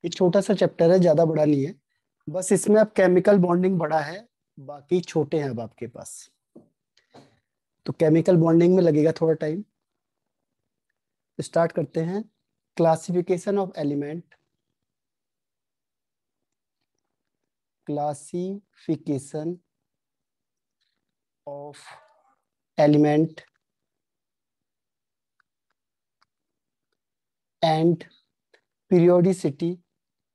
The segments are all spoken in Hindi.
ये छोटा सा चैप्टर है, ज्यादा बड़ा नहीं है। बस इसमें अब केमिकल बॉन्डिंग बड़ा है, बाकी छोटे हैं अब आपके पास। तो केमिकल बॉन्डिंग में लगेगा थोड़ा टाइम। स्टार्ट करते हैं। Classification of element. Classification of element and periodicity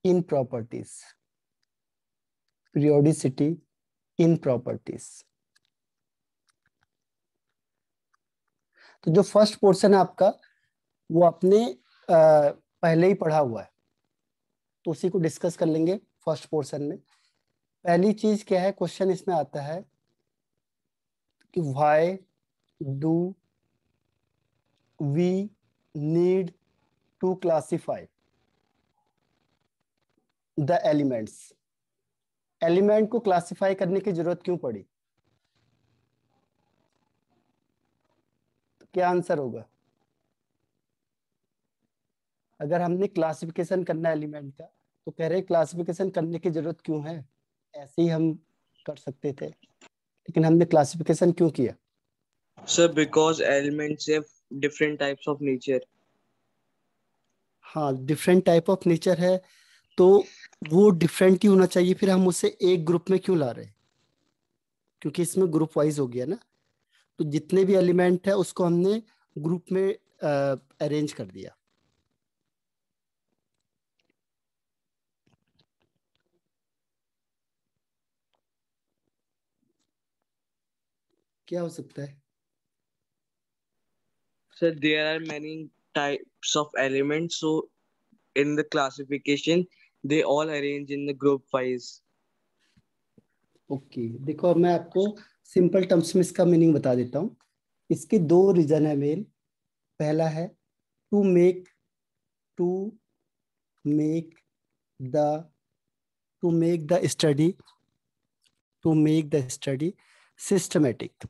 in properties। periodicity in properties। तो जो फर्स्ट पोर्शन है आपका, वो आपने पहले ही पढ़ा हुआ है, तो उसी को डिस्कस कर लेंगे फर्स्ट पोर्शन में। पहली चीज क्या है, क्वेश्चन इसमें आता है कि why do we need to classify the elements. Element को क्लासिफाई करने की जरूरत क्यों पड़ी? तो क्या आंसर होगा? अगर हमने क्लासिफिकेशन करना है एलिमेंट का, तो कह रहे क्लासिफिकेशन करने की जरूरत क्यों है? ऐसे ही हम कर सकते थे, लेकिन हमने क्लासिफिकेशन क्यों किया? Sir, because elements have different types of nature. हाँ, डिफरेंट टाइप ऑफ नेचर है, तो वो डिफरेंट ही होना चाहिए। फिर हम उसे एक ग्रुप में क्यों ला रहे हैं? क्योंकि इसमें ग्रुप वाइज हो गया ना। तो जितने भी एलिमेंट है उसको हमने ग्रुप में अरेंज कर दिया। क्या हो सकता है? Sir, there are many types of elements, so in the classification, they all arrange in the group wise. Okay, देखो अब मैं आपको सिंपल टर्म्स में इसका मीनिंग बता देता हूँ। इसके दो रीजन है मेन। पहला है to make to make the to make the study to make the study systematic.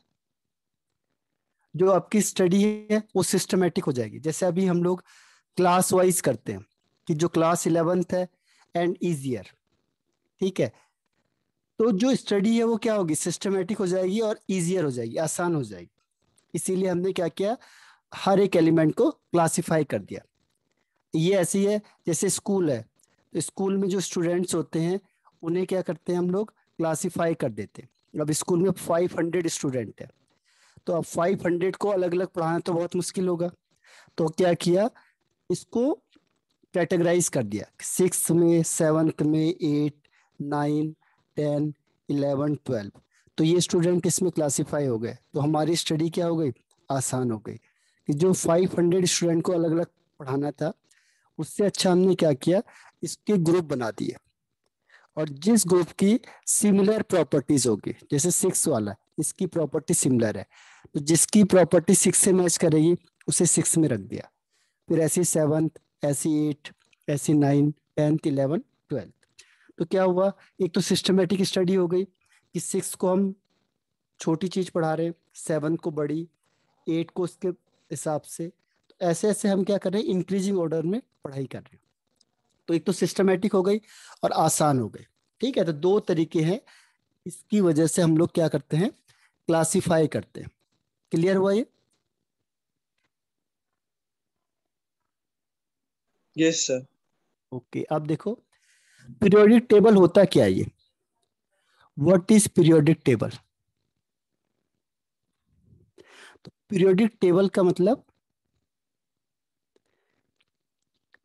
जो आपकी स्टडी है वो सिस्टमेटिक हो जाएगी। जैसे अभी हम लोग क्लास वाइज करते हैं कि जो क्लास 11th है एंड इजियर, ठीक है। तो जो स्टडी है वो क्या होगी, सिस्टमेटिक हो जाएगी और इजियर हो जाएगी, आसान हो जाएगी। इसीलिए हमने क्या किया, हर एक एलिमेंट को क्लासिफाई कर दिया। ये ऐसी है जैसे स्कूल है, तो स्कूल में जो स्टूडेंट्स होते हैं उन्हें क्या करते हैं हम लोग, क्लासिफाई कर देते हैं। अब स्कूल में 500 स्टूडेंट है, तो अब 500 को अलग अलग पढ़ाना तो बहुत मुश्किल होगा। तो क्या किया, इसको कैटेगराइज कर दिया, 6 में, 7th में, 8, 9, 10, 11, 12। तो ये स्टूडेंट इसमें क्लासिफाई हो गए, तो हमारी स्टडी क्या हो गई, आसान हो गई। कि जो 500 स्टूडेंट को अलग अलग पढ़ाना था, उससे अच्छा हमने क्या किया, इसके ग्रुप बना दिए। और जिस ग्रुप की सिमिलर प्रॉपर्टीज होगी, जैसे 6 वाला, इसकी प्रॉपर्टी सिमिलर है, तो जिसकी प्रॉपर्टी 6 से मैच करेगी उसे 6 में रख दिया। फिर ऐसी 7th, ऐसी 8, ऐसी 9, 10th, 11, 12। तो क्या हुआ, एक तो सिस्टमेटिक स्टडी हो गई कि 6 को हम छोटी चीज पढ़ा रहे हैं, 7 को बड़ी, 8 को उसके हिसाब से। तो ऐसे ऐसे हम क्या कर रहे हैं, इंक्रीजिंग ऑर्डर में पढ़ाई कर रहे हैं। तो एक तो सिस्टमेटिक हो गई और आसान हो गई। ठीक है, तो दो तरीके हैं, इसकी वजह से हम लोग क्या करते हैं, क्लासिफाई करते हैं। क्लियर हुआ ये? Yes, sir. ओके, अब देखो पीरियोडिक टेबल होता क्या है ये, व्हाट इज पीरियोडिक टेबल? तो पीरियोडिक टेबल का मतलब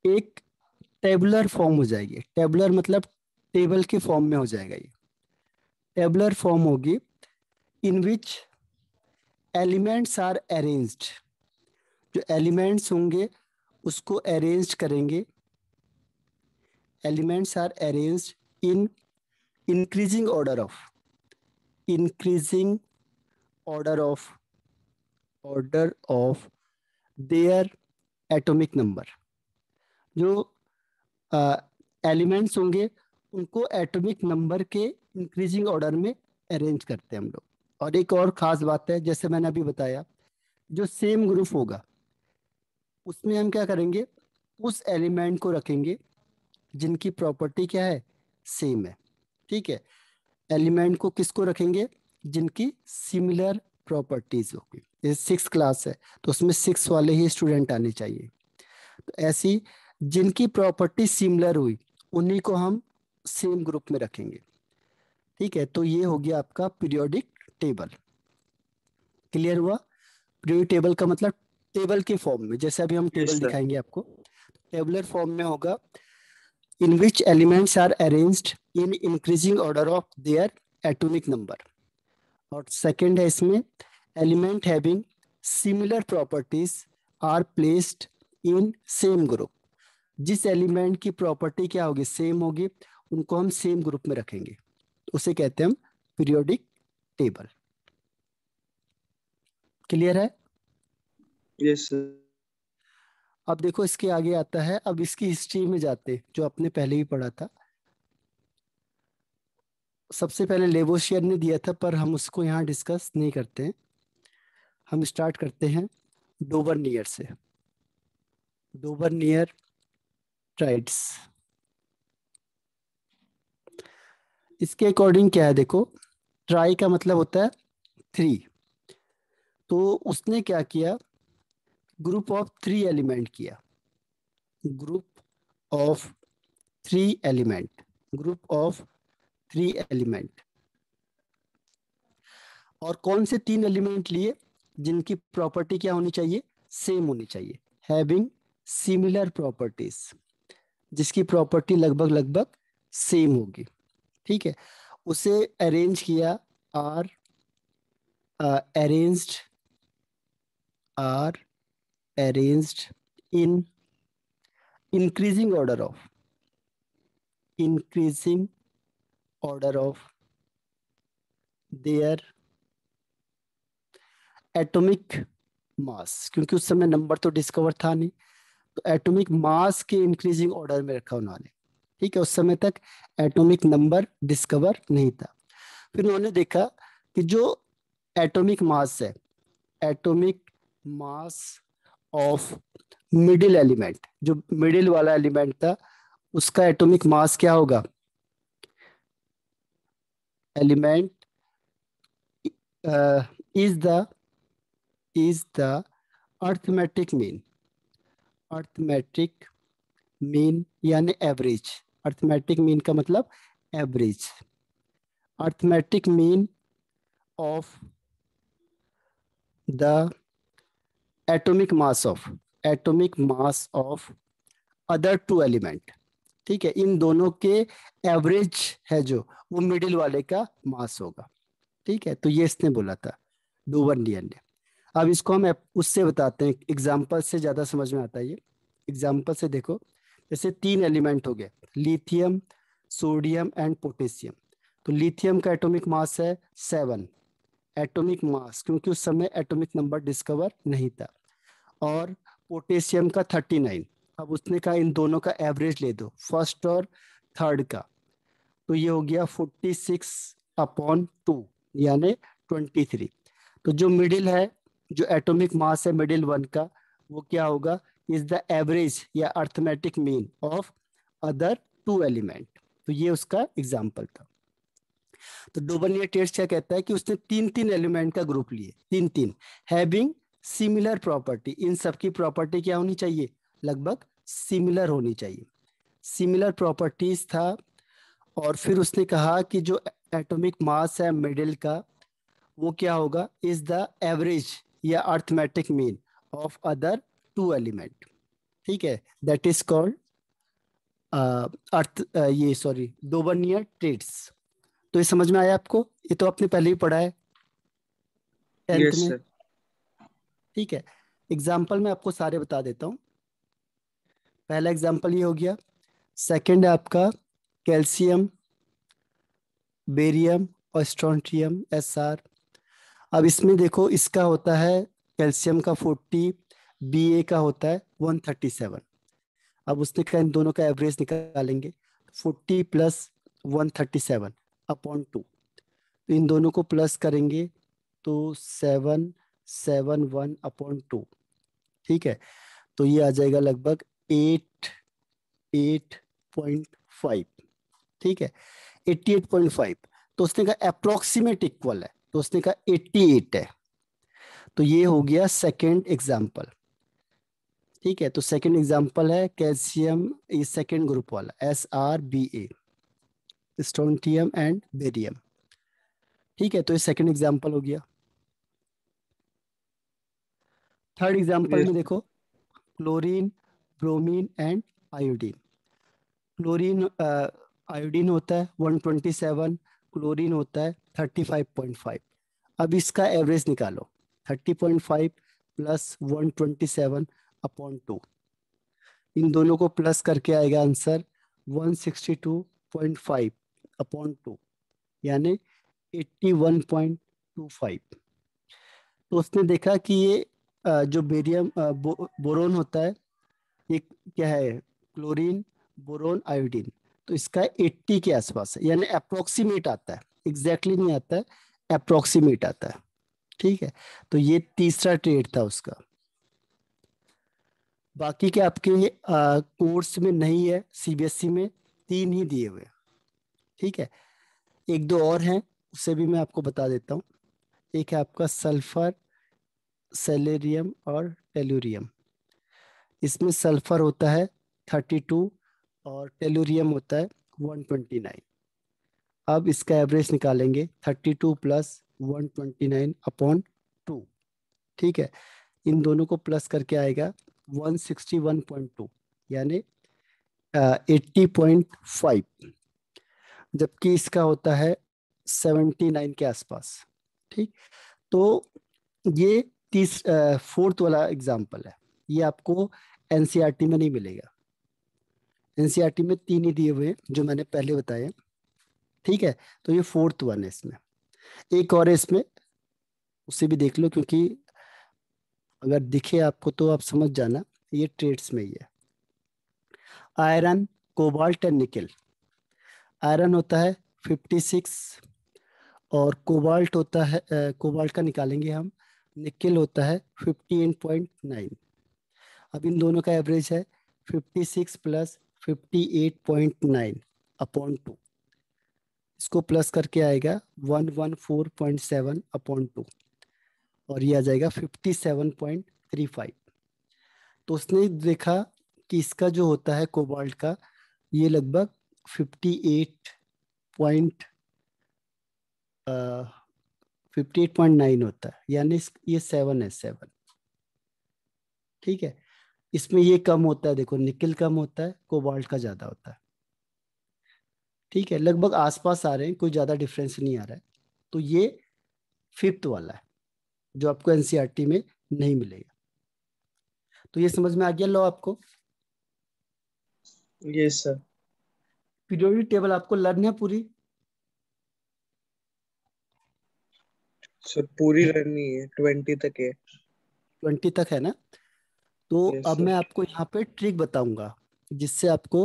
एक टेबुलर फॉर्म हो जाएगी। टेबुलर मतलब टेबल के फॉर्म में हो जाएगा ये। टेबुलर फॉर्म होगी in which elements are arranged. जो एलिमेंट्स होंगे उसको अरेंज करेंगे। Elements are arranged in increasing order of increasing order of order of their atomic number. जो एलिमेंट्स होंगे उनको एटॉमिक नंबर के इंक्रीजिंग ऑर्डर में अरेंज करते हैं हम लोग। और एक और खास बात है, जैसे मैंने अभी बताया, जो सेम ग्रुप होगा उसमें हम क्या करेंगे, उस एलिमेंट को रखेंगे जिनकी प्रॉपर्टी क्या है, सेम है। ठीक है, एलिमेंट को किसको रखेंगे, जिनकी सिमिलर प्रॉपर्टीज होगी। ये 6 क्लास है तो उसमें 6 वाले ही स्टूडेंट आने चाहिए। तो ऐसी जिनकी प्रॉपर्टी सिमिलर हुई उन्हीं को हम सेम ग्रुप में रखेंगे। ठीक है, तो ये हो गया आपका पीरियोडिक टेबल। क्लियर हुआ? पीरियोडिक टेबल का मतलब टेबल के फॉर्म में, जैसे अभी हम Yes, टेबल sir. दिखाएंगे आपको, टेबुलर फॉर्म में होगा, in which elements are arranged in increasing order of their atomic number. और सेकंड है इसमें, element having similar properties are placed in same group. जिस एलिमेंट की प्रॉपर्टी क्या होगी, सेम होगी, उनको हम सेम ग्रुप में रखेंगे, उसे कहते हैं हम पीरियोडिक टेबल। क्लियर है? Yes, sir. अब देखो इसके आगे आता है, अब इसकी हिस्ट्री में जाते हैं, जो आपने पहले ही पढ़ा था। सबसे पहले लेवोशियर ने दिया था, पर हम उसको यहाँ डिस्कस नहीं करते हैं। हम स्टार्ट करते हैं डोबरनियर से। डोबरनियर ट्राइड्स, इसके अकॉर्डिंग क्या है देखो, ट्राई का मतलब होता है 3। तो उसने क्या किया, ग्रुप ऑफ 3 एलिमेंट किया, group of 3 element, group of 3 element. और कौन से 3 एलिमेंट लिए, जिनकी प्रॉपर्टी क्या होनी चाहिए, सेम होनी चाहिए, हैविंग सिमिलर प्रॉपर्टीज, जिसकी प्रॉपर्टी लगभग लगभग सेम होगी। ठीक है, उसे अरेंज किया, are arranged, are arranged in increasing order of, increasing order of their atomic mass, क्योंकि उस समय नंबर तो डिस्कवर था नहीं, तो एटॉमिक मास के इंक्रीजिंग ऑर्डर में रखा उन्होंने। ठीक है, उस समय तक एटॉमिक नंबर डिस्कवर नहीं था। फिर उन्होंने देखा कि जो एटॉमिक मास है, atomic mass of middle element, जो मिडिल वाला एलिमेंट था, उसका एटॉमिक मास क्या होगा, element is the arithmetic mean, arithmetic mean यानी एवरेज। अर्थमेटिक मीन का मतलब average, arithmetic mean of the atomic mass of other 2 element. ठीक है, इन दोनों के एवरेज है जो, वो मिडिल वाले का मास होगा। ठीक है, तो ये इसने बोला था डोबरनियर ने। अब इसको हम उससे बताते हैं, एग्जाम्पल से ज्यादा समझ में आता है ये। एग्जाम्पल से देखो, जैसे 3 एलिमेंट हो गए, लिथियम, सोडियम एंड पोटेशियम। तो लिथियम का एटॉमिक मास है 7, एटॉमिक मास, क्योंकि उस समय एटॉमिक नंबर डिस्कवर नहीं था। और पोटेशियम का 39। अब उसने कहा इन दोनों का एवरेज ले दो, फर्स्ट और थर्ड का, तो ये हो गया 46/2 यानी 23। तो जो मिडिल है, जो एटॉमिक मास है मिडिल वन का, वो क्या होगा, इज द एवरेज या arithmetic mean of other 2 element. तो ये उसका एग्जाम्पल था। तो डोबरनियर टेस्ट क्या कहता है कि उसने 3 एलिमेंट का ग्रुप लिए, 3 हैविंग सिमिलर प्रॉपर्टी। इन सबकी प्रॉपर्टी क्या होनी चाहिए, लगभग सिमिलर होनी चाहिए, सिमिलर प्रॉपर्टीज था। और फिर उसने कहा कि जो एटॉमिक मास है मिडिल का, वो क्या होगा, इज द एवरेज या arithmetic mean of other 2 element. ठीक है, दैट इज कॉल्ड ये सॉरी डोबरनियर ट्रेड्स। तो ये समझ में आया आपको? ये तो आपने पहले ही पढ़ा है 10th Yes, में। sir. ठीक है, एग्जाम्पल मैं आपको सारे बता देता हूँ। पहला एग्जाम्पल ये हो गया। सेकंड है आपका कैल्शियम, बेरियम और स्ट्रोंटियम SR। अब इसमें देखो, इसका होता है कैल्शियम का 40, Ba का होता है 137। अब उसने कहा इन दोनों का एवरेज निकालेंगे, 40 + 137/2। तो इन दोनों को प्लस करेंगे तो 771/2। ठीक है, तो ये आ जाएगा लगभग 8 88.5, ठीक है, 88.5। तो उसने कहा अप्रोक्सीमेट इक्वल है, तो उसने कहा 88 है। तो ये हो गया सेकेंड एग्जाम्पल, ठीक है। तो सेकेंड एग्जाम्पल है कैल्शियम, ये सेकेंड ग्रुप वाला SrBa, स्ट्रोंटियम एंड बेरियम, ठीक है। तो ये सेकेंड एग्जाम्पल हो गया। Third example Yes. में देखो, chlorine, bromine and iodine. Chlorine iodine होता है 127, क्लोरीन होता है 35.5। अब इसका एवरेज निकालो, 30.5 प्लस 127 अपॉन 2, इन दोनों को प्लस करके आएगा आंसर 162.5 अपॉन 2, यानी 81.25। तो उसने देखा कि ये जो बेरियम बोरोन होता है, ये क्या है, क्लोरीन, बोरोन, आयोडीन, तो इसका 80 के आसपास है, यानी अप्रोक्सीमेट आता है, एग्जैक्टली नहीं आता है, अप्रोक्सीमेट आता है, ठीक है। तो ये तीसरा ट्रेड था उसका। बाकी के आपके कोर्स में नहीं है, सीबीएसई में 3 ही दिए हुए, ठीक है। एक दो और हैं, उसे भी मैं आपको बता देता हूँ। एक है आपका सल्फर, सेलेरियम और टेलुरियम। इसमें सल्फर होता है 32 और टेलुरियम होता है 129। अब इसका एवरेज निकालेंगे 32 प्लस 129 अपॉन 2, ठीक है। इन दोनों को प्लस करके आएगा 161.2, यानी 80.5, जबकि इसका होता है 79 के आसपास, ठीक। तो ये फोर्थ वाला एग्जाम्पल है, ये आपको एनसीईआरटी में नहीं मिलेगा। एनसीईआरटी में 3 ही दिए हुए हैं जो मैंने पहले बताए, ठीक है। तो ये फोर्थ वन है। इसमें एक और है, इसमें उसे भी देख लो, क्योंकि अगर दिखे आपको तो आप समझ जाना, ये ट्रेड्स में ही है। Iron, cobalt and nickel. Iron होता है 56 और कोबाल्ट होता है, कोबाल्ट का निकालेंगे हम, निकेल होता है 58.9। अब इन दोनों का एवरेज है 56 प्लस 58.9 अपॉन 2, इसको प्लस करके आएगा 114.7 अपॉन 2, और ये आ जाएगा 57.35। तो उसने देखा कि इसका जो होता है कोबाल्ट का, ये लगभग 58.9 होता है, यानी ये 7 है, 7, ठीक है। इसमें ये कम होता है, देखो निकेल कम होता है, कोबाल्ट का ज्यादा होता है, ठीक है। लगभग आसपास आ रहे हैं, कोई ज्यादा डिफरेंस नहीं आ रहा है। तो ये फिफ्थ वाला है जो आपको एनसीईआरटी में नहीं मिलेगा। तो ये समझ में आ गया लो आपको। Yes, sir. पीरियोडिक टेबल आपको लर्न है पूरी? सर पूरी रननी है, 20 तक है। 20 तक है ना? तो यस अब सर। मैं आपको यहाँ पे ट्रिक बताऊंगा, जिससे आपको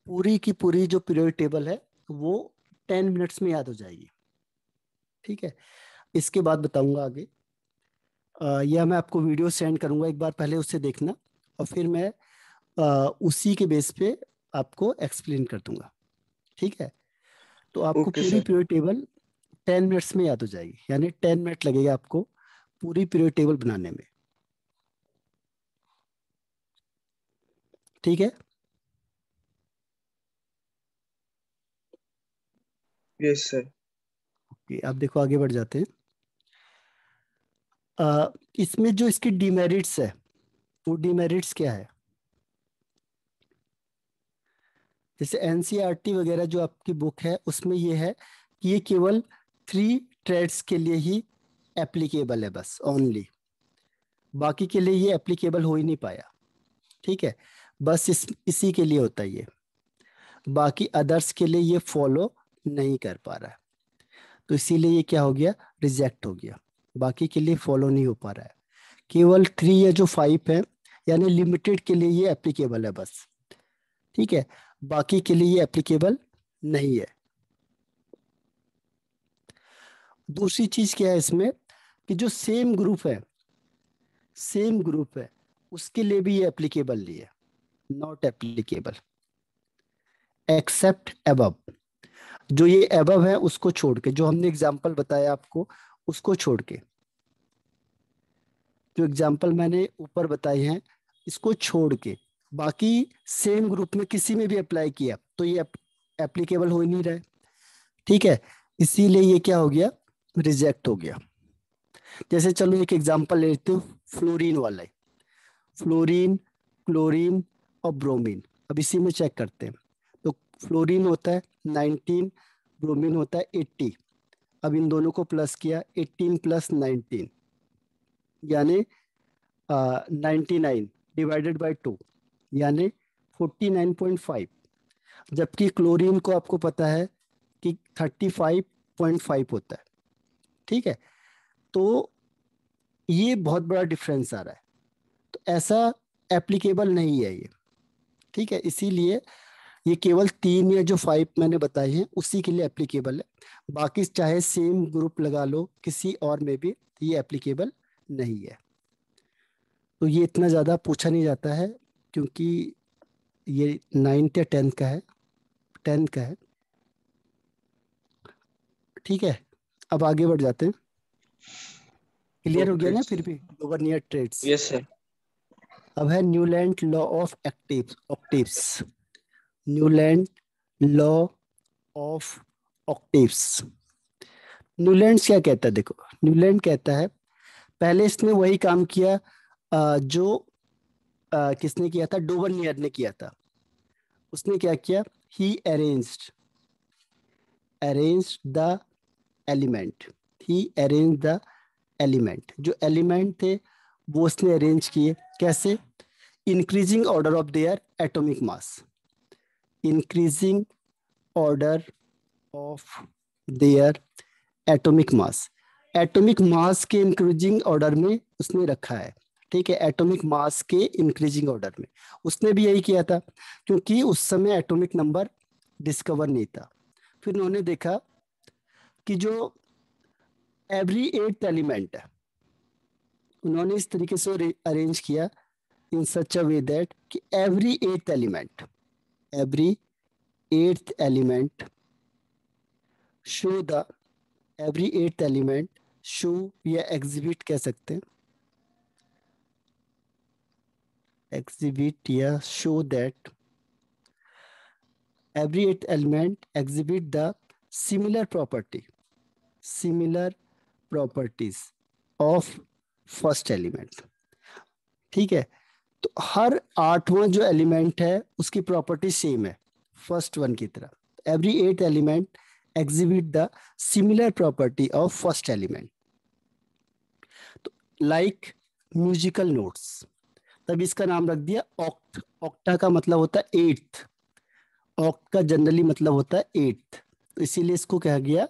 पूरी की पूरी जो पीरियोडिक टेबल है वो 10 मिनट्स में याद हो जाएगी, ठीक है। इसके बाद बताऊंगा आगे। यह मैं आपको वीडियो सेंड करूंगा, एक बार पहले उससे देखना, और फिर मैं उसी के बेस पे आपको एक्सप्लेन कर दूंगा, ठीक है। तो आपको ओके पूरी सर। पीरियड टेबल 10 मिनट्स में याद हो जाएगी, यानी 10 मिनट लगेगा आपको पूरी पीरियड टेबल बनाने में, ठीक है। Yes sir. ओके, अब देखो आगे बढ़ जाते हैं। इसमें जो इसकी डिमेरिट्स है, वो डिमेरिट्स क्या है? जैसे एनसीईआरटी वगैरह जो आपकी बुक है, उसमें ये है कि ये केवल 3 ट्रेड्स के लिए ही एप्लीकेबल है, बस ओनली, बाकी के लिए ये एप्लीकेबल हो ही नहीं पाया, ठीक है। बस इसी के लिए होता है ये, बाकी अदर्स के लिए ये फॉलो नहीं कर पा रहा है, तो इसीलिए ये क्या हो गया, रिजेक्ट हो गया। बाकी के लिए फॉलो नहीं हो पा रहा है, केवल 3 या जो 5 है, यानी लिमिटेड के लिए ये एप्लीकेबल है बस, ठीक है। बाकी के लिए ये एप्लीकेबल नहीं है। दूसरी चीज क्या है इसमें, कि जो सेम ग्रुप है, उसके लिए भी ये एप्लीकेबल नहीं है, नॉट एप्लीकेबल, एक्सेप्ट above, जो ये above है उसको छोड़ के, जो हमने एग्जाम्पल बताया आपको उसको छोड़ के, जो एग्जाम्पल मैंने ऊपर बताए हैं इसको छोड़ के, बाकी सेम ग्रुप में किसी में भी अप्लाई किया तो ये एप्लीकेबल हो ही नहीं रहा है, ठीक है, इसीलिए ये क्या हो गया, रिजेक्ट हो गया। जैसे चलो एक एग्जांपल लेते हो, फ्लोरीन वाला है, फ्लोरीन, क्लोरीन और ब्रोमीन। अब इसी में चेक करते हैं। तो फ्लोरीन होता है 19, ब्रोमीन होता है 80। अब इन दोनों को प्लस किया, 18 प्लस 19 यानी 99 डिवाइडेड बाई 2 यानी 49.5। जबकि क्लोरीन को आपको पता है कि 35.5 होता है, ठीक है। तो ये बहुत बड़ा डिफरेंस आ रहा है, तो ऐसा एप्लीकेबल नहीं है ये, ठीक है। इसीलिए ये केवल 3 या जो 5 मैंने बताए हैं उसी के लिए एप्लीकेबल है, बाकी चाहे सेम ग्रुप लगा लो किसी और में भी ये एप्लीकेबल नहीं है। तो ये इतना ज़्यादा पूछा नहीं जाता है क्योंकि ये 9th या 10th का है, 10th का है, ठीक है। अब आगे बढ़ जाते हैं। क्लियर हो गया Okay. ना फिर भी लोअर ट्रेड्स। Yes, sir. अब है Newland law of active octaves, Newland law of octaves. Newland क्या कहता है, देखो न्यूलैंड कहता है, पहले इसने वही काम किया जो किसने किया था, डोबरनियर ने किया था। उसने क्या किया, he arranged the element, he arrange the element, जो एलिमेंट थे वो उसने अरेंज किए, कैसे, increasing order of their atomic mass, increasing order of their atomic mass, atomic mass के इंक्रीजिंग ऑर्डर में उसने रखा है, ठीक है, एटॉमिक मास के इंक्रीजिंग ऑर्डर में। उसने भी यही किया था क्योंकि उस समय एटॉमिक नंबर डिस्कवर नहीं था। फिर उन्होंने देखा कि जो एवरी 8th एलिमेंट है, उन्होंने इस तरीके से अरेंज किया इन सच अ वे दैट कि every 8th element show the, every 8th element show या एग्जिबिट कह सकते हैं, exhibit या show that every 8th element exhibit the similar properties of first element, ठीक है। तो हर 8वां जो एलिमेंट है उसकी प्रॉपर्टी सेम है फर्स्ट वन की तरह। Every 8th element exhibit the similar property of first element, तो लाइक म्यूजिकल नोट्स, तब इसका नाम रख दिया ऑक्ट। ऑक्टा का मतलब होता है 8th, ऑक्ट का जनरली मतलब होता है 8th, तो इसीलिए इसको कहा गया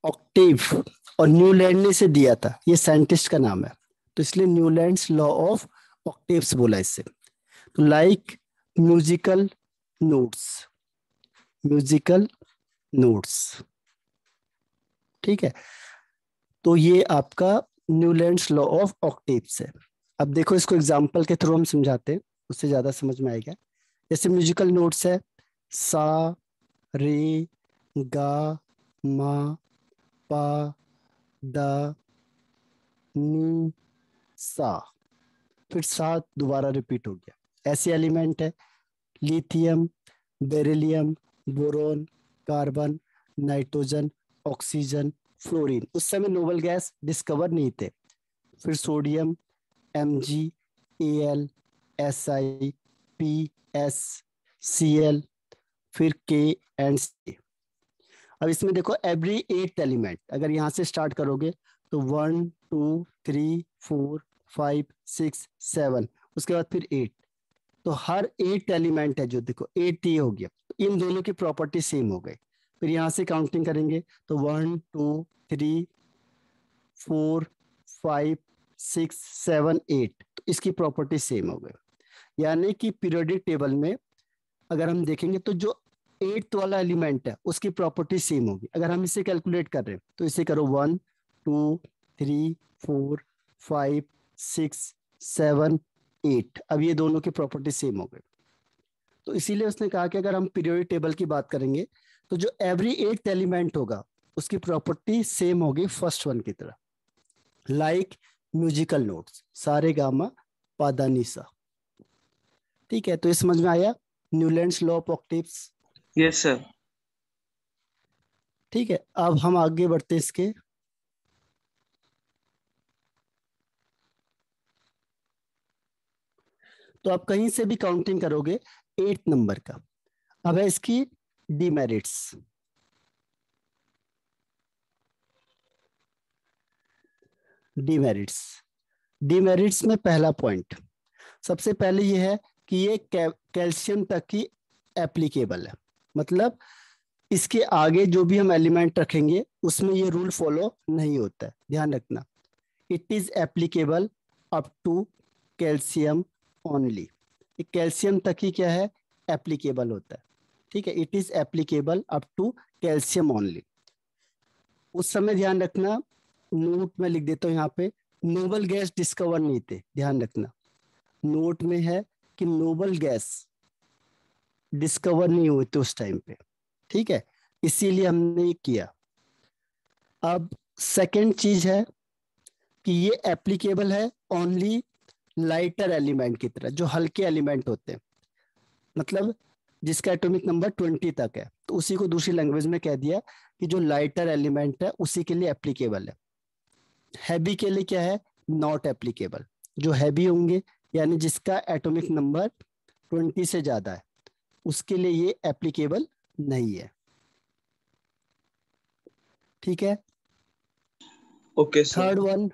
ऑक्टेव। और न्यूलैंड ने इसे दिया था, ये साइंटिस्ट का नाम है, तो इसलिए न्यूलैंड्स लॉ ऑफ ऑक्टेव्स बोला इससे। तो like musical notes, musical notes, ठीक है। तो ये आपका न्यूलैंड्स लॉ ऑफ ऑक्टेव्स है। अब देखो इसको एग्जाम्पल के थ्रू हम समझाते हैं, उससे ज्यादा समझ में आएगा। जैसे म्यूजिकल नोट्स है सा, रे, गा, मा, पा, दा, नी, सा, फिर सा दोबारा रिपीट हो गया। ऐसे एलिमेंट है lithium, beryllium, boron, carbon, nitrogen, oxygen, fluorine. उस समय नोबल गैस डिस्कवर नहीं थे। फिर sodium, Mg, Al, Si, P, S, Cl, फिर K एंड C। अब इसमें देखो एवरी 8th एलिमेंट, अगर यहाँ से स्टार्ट करोगे तो 1 2 3 4 5 6 7, उसके बाद फिर 8, तो हर 8th एलिमेंट है जो देखो 8 ये हो गया, तो इन दोनों की प्रॉपर्टी सेम हो गई। फिर यहाँ से काउंटिंग करेंगे तो 1 2 3 4 5 6 7 8, तो इसकी प्रॉपर्टी सेम हो गई। यानी कि पीरियोडिक टेबल में अगर हम देखेंगे तो जो 8th वाला एलिमेंट है उसकी प्रॉपर्टी सेम होगी। अगर हम इसे कैलकुलेट कर रहे हैं तो इसे करो 1 2 3 4 5 6 7 8, अब ये दोनों की प्रॉपर्टी सेम हो गई। तो इसीलिए उसने कहा कि अगर हम पीरियोडिक टेबल की बात करेंगे तो जो एवरी 8th एलिमेंट होगा उसकी प्रॉपर्टी सेम होगी फर्स्ट वन की तरह, लाइक म्यूजिकल नोट्स सारे गामा पादा निसा। ठीक है, तो ये समझ में आया Newlands law of octaves. Yes sir. ठीक है, अब हम आगे बढ़ते इसके। तो आप कहीं से भी काउंटिंग करोगे 8th नंबर का। अब है इसकी डीमेरिट्स। डीमेरिट्स डीमेरिट्स में पहला पॉइंट सबसे पहले ये है कि ये कैल्शियम तक ही एप्लीकेबल है, मतलब इसके आगे जो भी हम एलिमेंट रखेंगे उसमें ये रूल फॉलो नहीं होता है, ध्यान रखना। It is applicable up to calcium only. Calcium तक ही क्या है, एप्लीकेबल होता है। ठीक है, it is applicable up to calcium only. उस समय ध्यान रखना, नोट में लिख देता हूँ यहाँ पे, नोबल गैस डिस्कवर नहीं थे, ध्यान रखना। नोट में है कि नोबल गैस डिस्कवर नहीं हुए थे उस टाइम पे। ठीक है, इसीलिए हमने ये किया। अब सेकंड चीज है कि ये एप्लीकेबल है ओनली लाइटर एलिमेंट की तरह, जो हल्के एलिमेंट होते हैं, मतलब जिसका एटॉमिक नंबर 20 तक है, तो उसी को दूसरी लैंग्वेज में कह दिया कि जो लाइटर एलिमेंट है उसी के लिए एप्लीकेबल है। हैवी के लिए क्या है, नॉट एप्लीकेबल। जो हैवी होंगे यानी जिसका एटॉमिक नंबर 20 से ज्यादा है उसके लिए ये एप्लीकेबल नहीं है। ठीक है, ओके सर। थर्ड वन,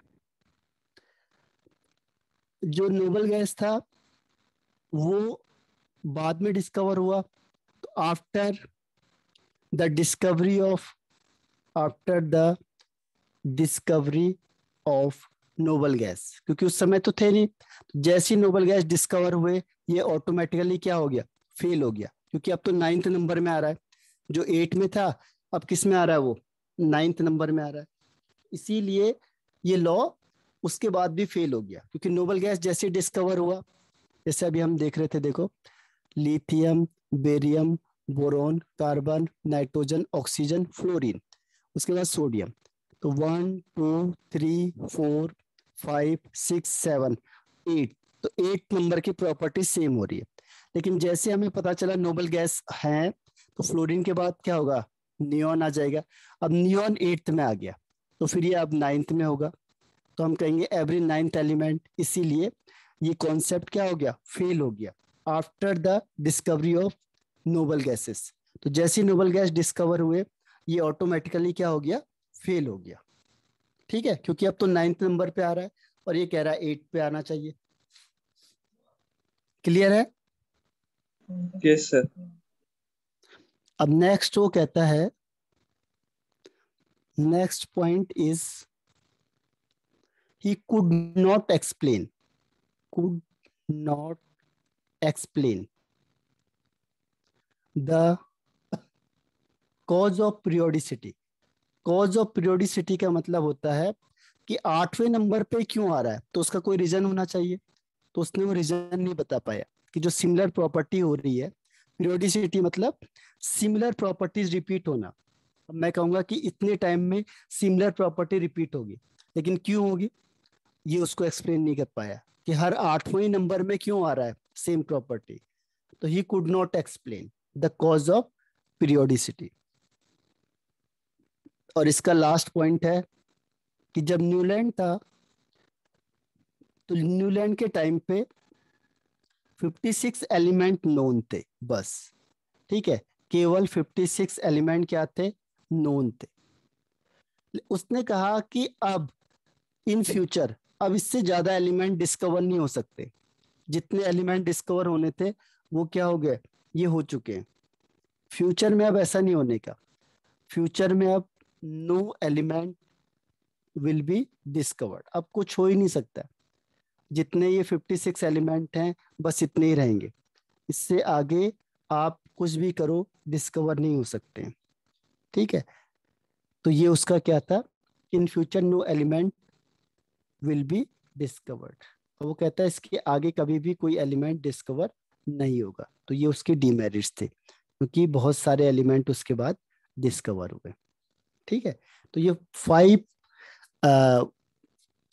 जो नोबल गैस था वो बाद में डिस्कवर हुआ, तो the discovery of after the discovery of noble gas, क्योंकि उस समय तो थे नहीं, जैसे ही नोबल गैस डिस्कवर हुए ये ऑटोमेटिकली क्या हो गया, फेल हो गया, क्योंकि अब तो 9th नंबर में आ रहा है। जो 8 में था अब किस में आ रहा है, वो 9th नंबर में आ रहा है। इसीलिए ये लॉ उसके बाद भी फेल हो गया, क्योंकि नोबल गैस जैसे डिस्कवर हुआ, जैसे अभी हम देख रहे थे, देखो lithium, barium, boron, carbon, nitrogen, oxygen, fluorine, उसके बाद सोडियम। तो 1 2 3 4 5 6 7 8, तो 8 नंबर की प्रॉपर्टी सेम हो रही है। लेकिन जैसे हमें पता चला नोबल गैस है, तो फ्लोरीन के बाद क्या होगा, नियॉन आ जाएगा। अब नियॉन 8th में आ गया तो फिर ये अब 9th में होगा, तो हम कहेंगे एवरी 9th एलिमेंट। इसीलिए ये कॉन्सेप्ट क्या हो गया, फेल हो गया after the discovery of noble gases. तो जैसे नोबल गैस डिस्कवर हुए ये ऑटोमेटिकली क्या हो गया, फेल हो गया। ठीक है, क्योंकि अब तो 9th नंबर पे आ रहा है और ये कह रहा है 8 पे आना चाहिए। क्लियर है? Yes sir. अब नेक्स्ट वो कहता है, next point is he could not explain, could not explain the cause of periodicity। Cause of periodicity का मतलब होता है कि 8वें नंबर पे क्यों आ रहा है, तो उसका कोई रीजन होना चाहिए। तो उसने वो रीजन नहीं बता पाया कि जो सिमिलर प्रॉपर्टी हो रही है, पीरियोडिसिटी मतलब सिमिलर प्रॉपर्टीज रिपीट होना। अब मैं कहूंगा कि इतने टाइम में सिमिलर प्रॉपर्टी रिपीट होगी, लेकिन क्यों होगी ये उसको एक्सप्लेन नहीं कर पाया कि हर 8वें नंबर में क्यों आ रहा है सेम प्रॉपर्टी। तो he could not explain the cause of periodicity. और इसका लास्ट पॉइंट है कि जब न्यूलैंड था तो न्यूलैंड के टाइम पे 56 एलिमेंट नोन थे बस। ठीक है, केवल 56 एलिमेंट क्या थे, नोन थे। उसने कहा कि अब इन फ्यूचर अब इससे ज्यादा एलिमेंट डिस्कवर नहीं हो सकते, जितने एलिमेंट डिस्कवर होने थे वो क्या हो गए, ये हो चुके हैं। फ्यूचर में अब ऐसा नहीं होने का, फ्यूचर में अब no element will be discovered, अब कुछ हो ही नहीं सकता। जितने ये 56 एलिमेंट हैं बस इतने ही रहेंगे, इससे आगे आप कुछ भी करो डिस्कवर नहीं हो सकते हैं। ठीक है, तो ये उसका क्या था, in future no element will be discovered. वो कहता है इसके आगे कभी भी कोई एलिमेंट डिस्कवर नहीं होगा। तो ये उसके डीमेरिट्स थे, क्योंकि बहुत सारे एलिमेंट उसके बाद डिस्कवर हुए। ठीक है, तो ये 5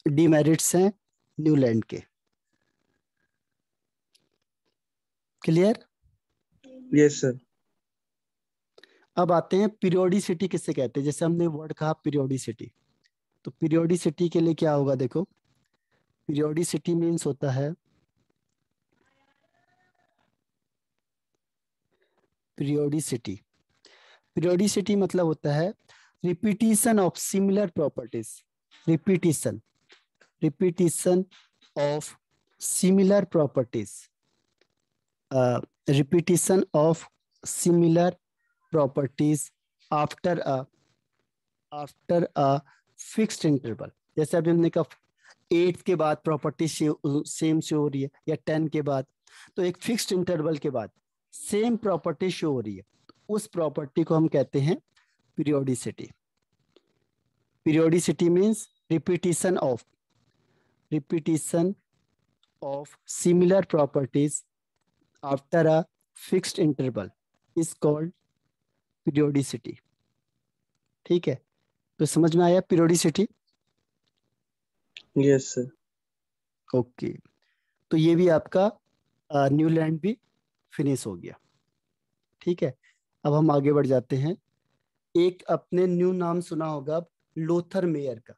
डीमेरिट्स हैं न्यूलैंड के। क्लियर? Yes sir. अब आते हैं पीरियोडिसिटी किससे कहते हैं। जैसे हमने वर्ड कहा पीरियोडिसिटी, तो पीरियोडिसिटी के लिए क्या होगा देखो। पीरियोडिसिटी मीन्स होता है पीरियोडिसिटी, पीरियोडिसिटी मतलब होता है repetition of similar properties, repetition, repetition of similar properties, repetition of similar properties after a fixed interval. जैसे अभी हमने कहा 8 के बाद प्रॉपर्टी सेम शो हो रही है, या 10 के बाद, तो एक फिक्स्ड इंटरवल के बाद सेम प्रॉपर्टी शो हो रही है, उस प्रॉपर्टी को हम कहते हैं periodicity. Periodicity means repetition of similar properties after a fixed interval is called periodicity. ठीक है, तो समझ में आया पीरियोडिसिटी? Yes sir. ओके, तो ये भी आपका न्यूलैंड भी फिनिश हो गया। ठीक है, अब हम आगे बढ़ जाते हैं। एक अपने न्यू नाम सुना होगा लोथर मेयर का,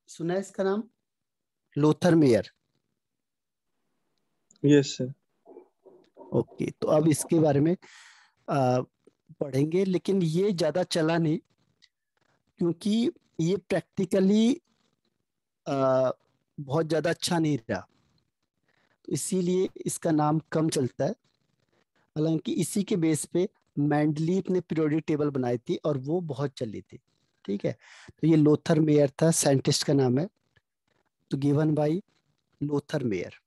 सुना है इसका नाम? Lothar Meyer. Yes sir. Okay, तो अब इसके बारे में पढ़ेंगे, लेकिन ये ज्यादा चला नहीं, क्योंकि ये प्रैक्टिकली बहुत ज्यादा अच्छा नहीं रहा, तो इसीलिए इसका नाम कम चलता है। हालांकि इसी के बेस पे मेंडलीफ ने पीरियोडिक टेबल बनाई थी और वो बहुत चली थी। ठीक है, तो ये लोथर मेयर था, साइंटिस्ट का नाम है। तो given by Lothar Meyer,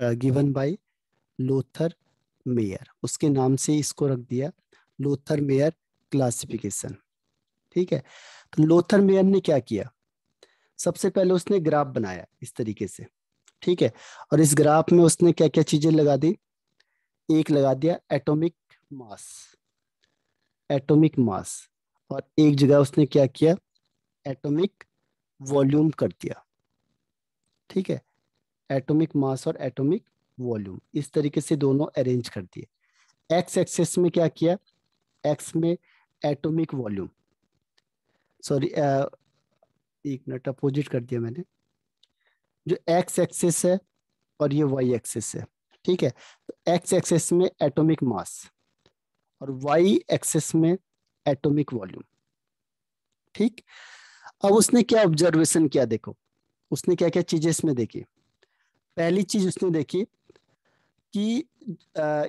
given by Lothar Meyer, उसके नाम से इसको रख दिया लोथर मेयर क्लासिफिकेशन। ठीक है, तो लोथर मेयर ने क्या किया, सबसे पहले उसने ग्राफ बनाया इस तरीके से। ठीक है, और इस ग्राफ में उसने क्या क्या चीजें लगा दी। एक लगा दिया एटॉमिक मास, एटॉमिक मास, और एक जगह उसने क्या किया, एटॉमिक वॉल्यूम कर दिया। ठीक है, एटॉमिक मास और एटॉमिक वॉल्यूम इस तरीके से दोनों अरेंज कर दिए। एक्स एक्सेस में क्या किया, एक्स में एटॉमिक वॉल्यूम, सॉरी एक मिनट अपोजिट कर दिया मैंने, जो एक्स एक्सेस है और ये वाई एक्सेस है। ठीक है, तो एक्स एक्सेस में एटॉमिक मास और वाई एक्सेस में एटॉमिक वॉल्यूम। ठीक, अब उसने क्या ऑब्जर्वेशन किया देखो, उसने क्या क्या चीजें इसमें देखी। पहली चीज उसने देखी कि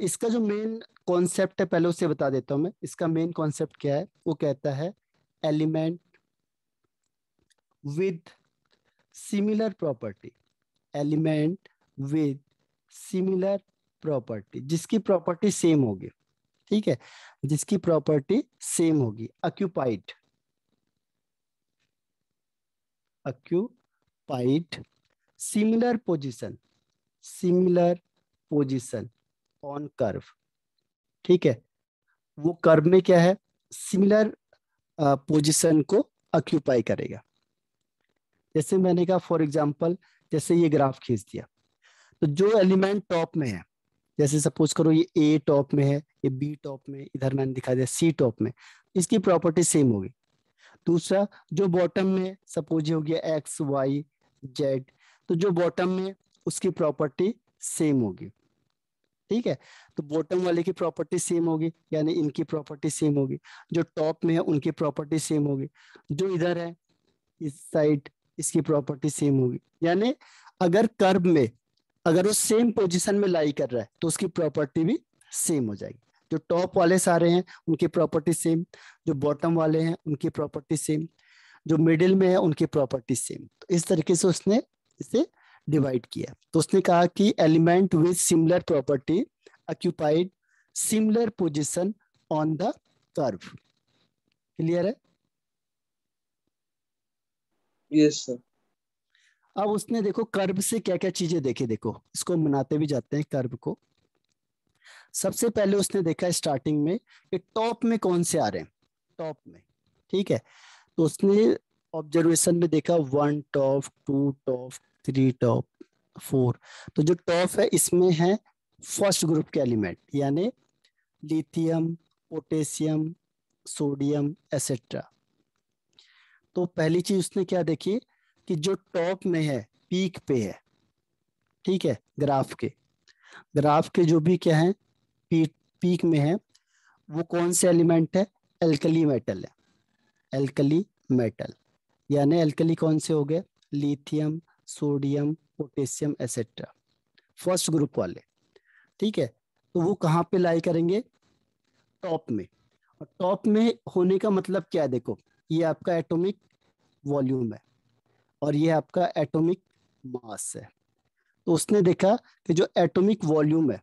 इसका जो मेन कॉन्सेप्ट है, पहले उसे बता देता हूं मैं, इसका मेन कॉन्सेप्ट क्या है। वो कहता है element with similar property, element with similar property, जिसकी प्रॉपर्टी सेम होगी। ठीक है, जिसकी प्रॉपर्टी सेम होगी, occupied, occupied similar position, similar position on curve. ठीक है, वो कर्व में क्या है, सिमिलर पोजीशन को ऑक्यूपाई करेगा। जैसे मैंने कहा फॉर एग्जांपल, जैसे ये ग्राफ खींच दिया, तो जो एलिमेंट टॉप में है, जैसे सपोज करो ये ए टॉप में है, ये बी टॉप में, इधर मैंने दिखा दिया सी टॉप में, इसकी प्रॉपर्टी सेम होगी। दूसरा, जो बॉटम में, सपोज ये हो गया एक्स वाई जेड, तो जो बॉटम में उसकी प्रॉपर्टी सेम होगी। ठीक है, तो बॉटम वाले की प्रॉपर्टी सेम होगी, यानी इनकी प्रॉपर्टी सेम होगी। जो टॉप में है उनकी प्रॉपर्टी सेम होगी। जो इधर है इस साइड, इसकी प्रॉपर्टी सेम होगी। यानी अगर कर्व में, अगर वो सेम पोजीशन में लाई कर रहा है तो उसकी प्रॉपर्टी भी सेम हो जाएगी। जो टॉप वाले सारे हैं उनकी प्रॉपर्टी सेम, जो बॉटम वाले हैं उनकी प्रॉपर्टी सेम, जो मिडिल में है उनकी प्रॉपर्टी सेम। तो इस तरीके से उसने इसे डिवाइड किया। तो उसने कहा कि element with similar property occupied similar position on the curve. Clear है? Yes sir. अब उसने देखो कर्व से क्या क्या चीजें देखी, देखो इसको बनाते भी जाते हैं कर्व को। सबसे पहले उसने देखा स्टार्टिंग में कि टॉप में कौन से आ रहे हैं, टॉप में, ठीक है। तो उसने ऑब्जर्वेशन में देखा 1 टॉप, 2 टॉप, 3 टॉप, 4। तो जो टॉप है इसमें है फर्स्ट ग्रुप के एलिमेंट, यानी लिथियम, पोटेशियम, सोडियम एसेट्रा। तो पहली चीज उसने क्या देखी कि जो टॉप में है, पीक पे है, ठीक है, ग्राफ के जो भी क्या है, पीक पीक में है, वो कौन से एलिमेंट है, एल्कली मेटल है, एल्कली मेटल। यानी एल्कली कौन से हो गए, lithium, sodium, potassium etcetera, first group वाले, ठीक है। तो वो कहाँ पे लाई करेंगे, टॉप में। और टॉप में होने का मतलब क्या है, देखो ये आपका एटॉमिक वॉल्यूम है और ये आपका एटॉमिक मास है। तो उसने देखा कि जो एटॉमिक वॉल्यूम है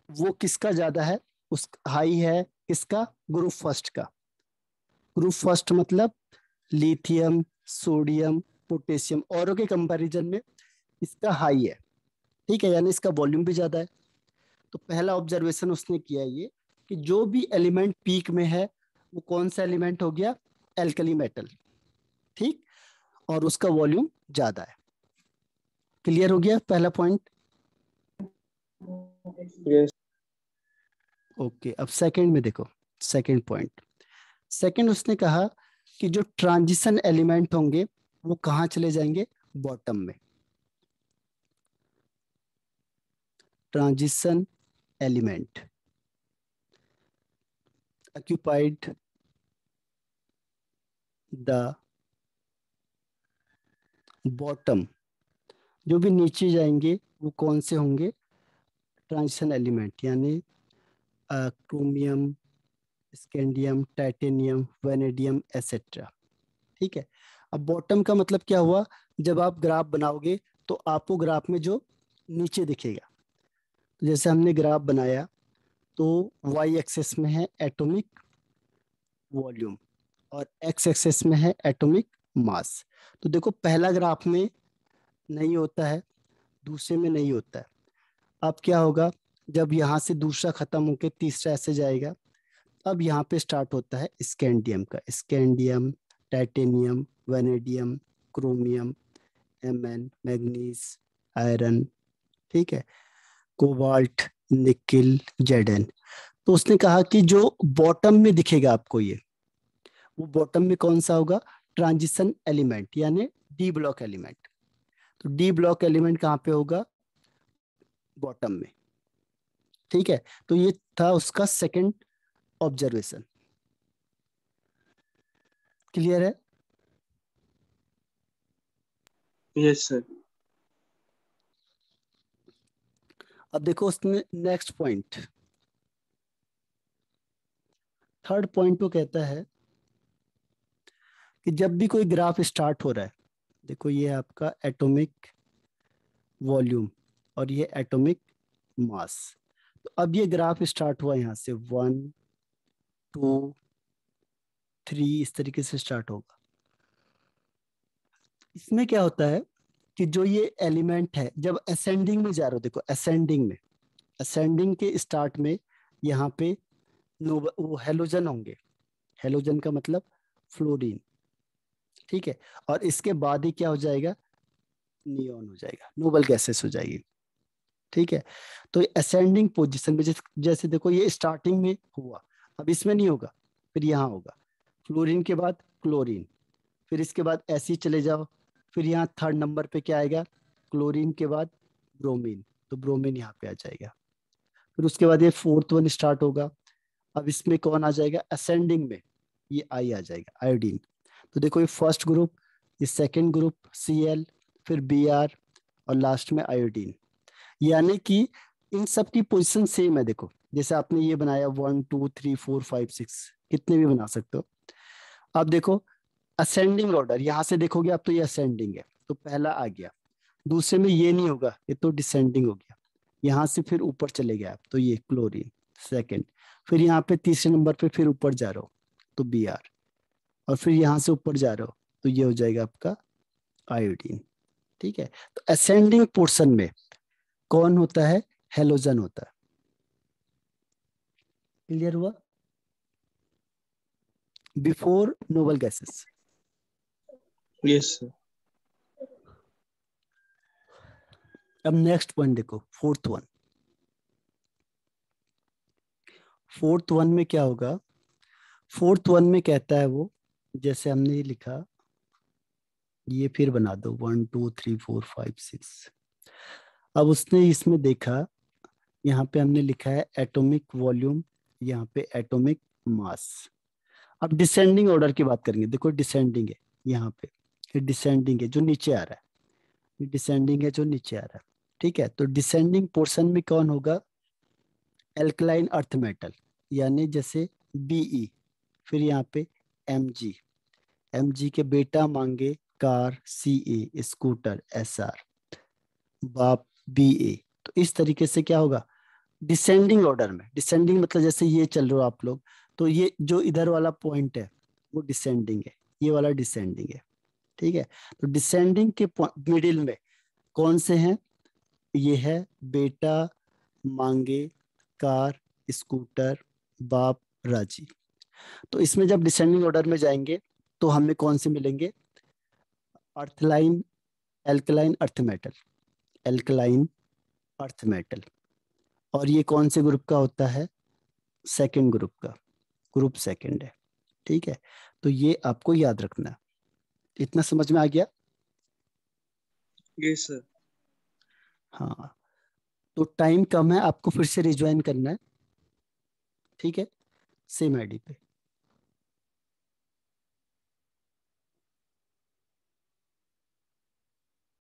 वो किसका ज्यादा है, उस हाई है किसका, ग्रुप फर्स्ट का। ग्रुप फर्स्ट मतलब लिथियम, सोडियम, पोटेशियम, औरों के कंपैरिजन में इसका हाई है, ठीक है, यानी इसका वॉल्यूम भी ज्यादा है। तो पहला ऑब्जर्वेशन उसने किया ये कि जो भी एलिमेंट पीक में है वो कौन सा एलिमेंट हो गया, एल्कली मेटल, ठीक, और उसका वॉल्यूम ज्यादा है। क्लियर हो गया पहला पॉइंट। Yes. ओके, अब सेकंड में देखो, सेकंड पॉइंट। सेकंड उसने कहा कि जो ट्रांजिशन एलिमेंट होंगे वो कहाँ चले जाएंगे, बॉटम में। Transition element occupied the bottom, जो भी नीचे जाएंगे वो कौन से होंगे, ट्रांजिशन एलिमेंट, यानी chromium, scandium, titanium, vanadium etcetera, ठीक है। अब बॉटम का मतलब क्या हुआ, जब आप ग्राफ बनाओगे तो आपको ग्राफ में जो नीचे दिखेगा, जैसे हमने ग्राफ बनाया तो वाई एक्सेस में है एटॉमिक वॉल्यूम और एक्स एक्सेस में है एटॉमिक मास। तो देखो पहला ग्राफ में नहीं होता है, दूसरे में नहीं होता है। अब क्या होगा, जब यहाँ से दूसरा खत्म होकर तीसरा ऐसे जाएगा, अब यहाँ पे स्टार्ट होता है स्कैंडियम का, scandium, titanium, vanadium, chromium, MN, manganese, iron, ठीक है, कोबाल्ट, निकिल, जेडन। तो उसने कहा कि जो बॉटम में दिखेगा आपको ये, वो बॉटम में कौन सा होगा, ट्रांजिशन एलिमेंट, यानी डी ब्लॉक एलिमेंट। तो डी ब्लॉक एलिमेंट कहाँ पे होगा, बॉटम में, ठीक है। तो ये था उसका सेकंड ऑब्जर्वेशन। क्लियर है। Yes, sir. अब देखो उसने नेक्स्ट पॉइंट, थर्ड पॉइंट वो कहता है कि जब भी कोई ग्राफ स्टार्ट हो रहा है, देखो ये आपका एटॉमिक वॉल्यूम और ये एटॉमिक मास। तो अब ये ग्राफ स्टार्ट हुआ यहाँ से 1, 2, 3, इस तरीके से स्टार्ट होगा। इसमें क्या होता है कि जो ये एलिमेंट है जब असेंडिंग में जा रहा हो, देखो असेंडिंग में, असेंडिंग के स्टार्ट में यहाँ पे वो हेलोजन होंगे, हेलोजन का मतलब फ्लोरीन, ठीक है। और इसके बाद ही क्या हो जाएगा, नियॉन हो जाएगा, नोबल गैसेस हो जाएगी, ठीक है। तो असेंडिंग पोजीशन में जैसे देखो ये स्टार्टिंग में हुआ, अब इसमें नहीं होगा, फिर यहाँ होगा फ्लोरीन के बाद क्लोरीन, फिर इसके बाद ऐसे ही चले जाओ, फिर यहाँ थर्ड नंबर पे क्या आएगा, क्लोरीन के बाद ब्रोमीन, तो ब्रोमीन यहाँ पे आ जाएगा। फिर उसके बाद ये फोर्थ वन स्टार्ट होगा, अब इसमें कौन आ जाएगा, असेंडिंग में ये आई आ जाएगा, आयोडीन। तो देखो ये फर्स्ट ग्रुप, ये सेकंड ग्रुप Cl, फिर Br, और लास्ट में आयोडीन। यानी कि इन सब की पोजीशन सेम है, देखो जैसे आपने ये बनाया 1, 2, 3, 4, 5, 6, कितने भी बना सकते हो। अब देखो असेंडिंग ऑर्डर, यहाँ से देखोगे आप तो ये असेंडिंग है, तो पहला आ गया, दूसरे में ये नहीं होगा, ये तो डिसेंडिंग हो गया, यहाँ से फिर ऊपर चले गए आप तो ये क्लोरीन सेकंड, फिर यहाँ पे तीसरे नंबर पे फिर ऊपर जा रहे हो तो Br, और फिर यहाँ से ऊपर जा रहे हो तो ये हो जाएगा आपका आयोडीन। ठीक है। तो असेंडिंग पोर्शन में कौन होता है? हेलोजन होता है। क्लियर हुआ? Before noble gases. Yes, sir. अब नेक्स्ट पॉइंट देखो, फोर्थ वन। फोर्थ वन में क्या होगा? फोर्थ वन में कहता है वो, जैसे हमने ये लिखा, ये फिर बना दो 1 2 3 4 5 6। अब उसने इसमें देखा, यहाँ पे हमने लिखा है एटॉमिक वॉल्यूम, यहाँ पे एटॉमिक मास। अब डिसेंडिंग ऑर्डर की बात करेंगे। देखो डिसेंडिंग है यहाँ पे, ये डिसेंडिंग है जो नीचे आ रहा है, ये डिसेंडिंग है जो नीचे आ रहा है। ठीक है, तो डिसेंडिंग पोर्शन में कौन होगा? एल्कलाइन अर्थ मेटल, यानी जैसे बीई, फिर यहाँ पे एमजी, एमजी के बेटा मांगे कार, सीए स्कूटर, एसआर, बाप बीए। तो इस तरीके से क्या होगा? डिसेंडिंग ऑर्डर में। डिसेंडिंग मतलब जैसे ये चल रहे हो आप लोग, तो ये जो इधर वाला पॉइंट है वो डिसेंडिंग है, ये वाला डिसेंडिंग है। ठीक है, तो डिसेंडिंग के मिडिल में कौन से हैं? ये है बेटा मांगे कार, स्कूटर, बाप, राजी। तो इसमें जब डिसेंडिंग ऑर्डर में जाएंगे तो हमें कौन से मिलेंगे? अर्थलाइन, alkaline earth metal, alkaline earth metal. और ये कौन से ग्रुप का होता है? सेकंड ग्रुप का, ग्रुप सेकंड है। ठीक है, तो ये आपको याद रखना है। इतना समझ में आ गया? Yes, sir. हाँ, तो टाइम कम है, आपको फिर से रिज्वाइन करना है। ठीक है, सेम आईडी पे।